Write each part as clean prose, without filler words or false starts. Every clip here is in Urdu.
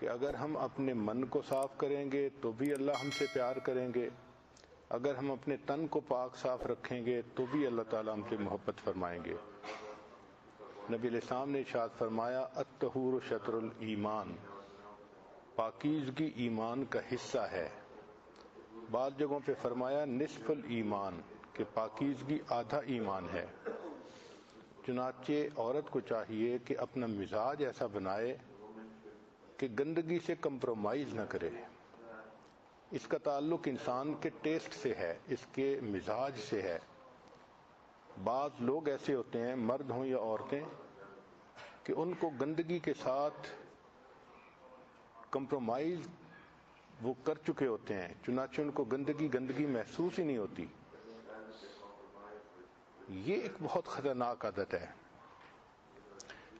کہ اگر ہم اپنے من کو صاف کریں گے تو بھی اللہ ہم سے پیار کریں گے، اگر ہم اپنے تن کو پاک صاف رکھیں گے تو بھی اللہ تعالیٰ ہم سے محبت فرمائیں گے۔ نبی علیہ السلام نے ارشاد فرمایا الطہور شطر الایمان، پاکیزگی ایمان کا حصہ ہے۔ بعض جگہوں پہ فرمایا نصف الایمان، کہ پاکیزگی آدھا ایمان ہے۔ چنانچہ عورت کو چاہیے کہ اپنا مزاج ایسا بنائے کہ گندگی سے کمپرومائز نہ کرے۔ اس کا تعلق انسان کے ٹیسٹ سے ہے، اس کے مزاج سے ہے۔ بعض لوگ ایسے ہوتے ہیں، مرد ہوں یا عورتیں، کہ ان کو گندگی کے ساتھ کمپرومائز وہ کر چکے ہوتے ہیں، چنانچہ ان کو گندگی محسوس ہی نہیں ہوتی۔ یہ ایک بہت خطرناک عادت ہے۔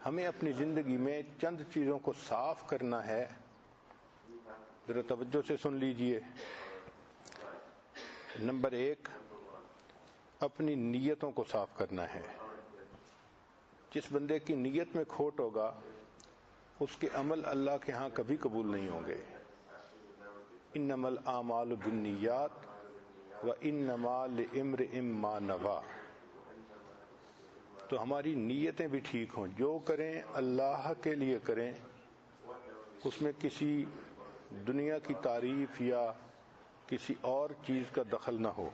ہمیں اپنی زندگی میں چند چیزوں کو صاف کرنا ہے، ذرا توجہ سے سن لیجئے۔ نمبر 1، اپنی نیتوں کو صاف کرنا ہے۔ جس بندے کی نیت میں کھوٹ ہوگا اس کے عمل اللہ کے ہاں کبھی قبول نہیں ہوں گے۔ انما الاعمال بالنیات وانما لامرئ ما نویٰ۔ تو ہماری نیتیں بھی ٹھیک ہوں، جو کریں اللہ کے لیے کریں، اس میں کسی دنیا کی تعریف یا کسی اور چیز کا دخل نہ ہو۔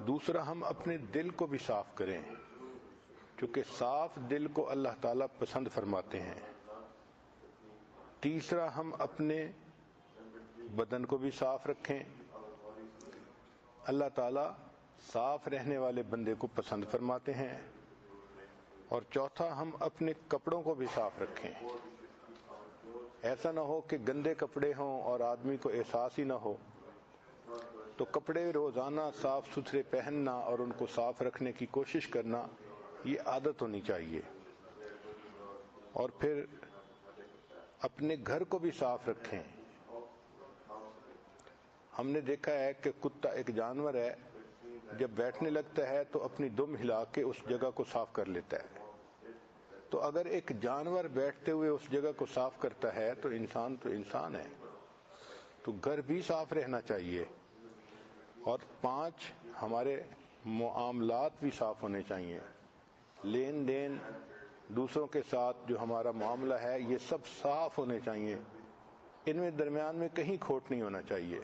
دوسرا، ہم اپنے دل کو بھی صاف کریں، کیونکہ صاف دل کو اللہ تعالیٰ پسند فرماتے ہیں۔ تیسرا، ہم اپنے بدن کو بھی صاف رکھیں، اللہ تعالیٰ صاف رہنے والے بندے کو پسند فرماتے ہیں۔ اور چوتھا، ہم اپنے کپڑوں کو بھی صاف رکھیں۔ ایسا نہ ہو کہ گندے کپڑے ہوں اور آدمی کو احساس ہی نہ ہو۔ تو کپڑے روزانہ صاف ستھرے پہننا اور ان کو صاف رکھنے کی کوشش کرنا، یہ عادت ہونی چاہیے۔ اور پھر اپنے گھر کو بھی صاف رکھیں۔ ہم نے دیکھا ہے کہ کتا ایک جانور ہے، جب بیٹھنے لگتا ہے تو اپنی دم ہلا کے اس جگہ کو صاف کر لیتا ہے۔ تو اگر ایک جانور بیٹھتے ہوئے اس جگہ کو صاف کرتا ہے تو انسان ہے، تو گھر بھی صاف رہنا چاہیے۔ اور 5، ہمارے معاملات بھی صاف ہونے چاہیے۔ لین دین، دوسروں کے ساتھ جو ہمارا معاملہ ہے، یہ سب صاف ہونے چاہیے۔ ان میں درمیان میں کہیں کھوٹ نہیں ہونا چاہیے۔